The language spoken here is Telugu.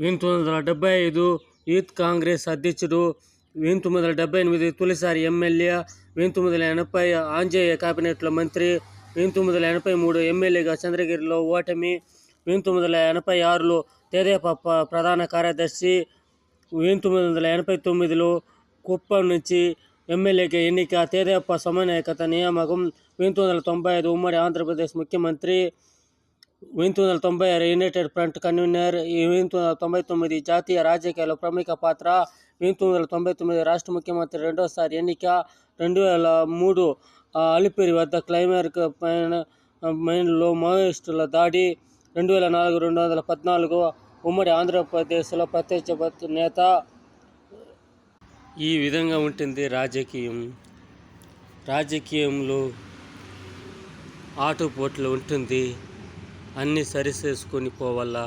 1975 యూత్ కాంగ్రెస్ అధ్యక్షుడు, 1978 తొలిసారి ఎమ్మెల్యే, 1980 ఆంజనేయ కేబినెట్లో మంత్రి, 1983 ఎమ్మెల్యేగా చంద్రగిరిలో ఓటమి, 1986లో తెదేపా ప్రధాన కార్యదర్శి, 1989లో కుప్పం నుంచి ఎమ్మెల్యేగా ఎన్నిక, తెదేపా సమన్వయకర్త నియామకం, 1995 ఉమ్మడి ఆంధ్రప్రదేశ్ ముఖ్యమంత్రి, 1996 యునైటెడ్ ఫ్రంట్ కన్వీనర్, 1999 జాతీయ రాజకీయాల్లో ప్రముఖ పాత్ర, 1999 రాష్ట్ర ముఖ్యమంత్రి రెండోసారి ఎన్నిక, 2003 అలిపిరి వద్ద క్లైమార్క్ మైన్లో మావోయిస్టుల దాడి, 2004-2014 ఉమ్మడి ఆంధ్రప్రదేశ్లో ప్రత్యక్ష నేత. ఈ విధంగా ఉంటుంది రాజకీయంలో ఆటుపోట్లు ఉంటుంది. అన్నీ సరిచేసుకొని పోవాలా.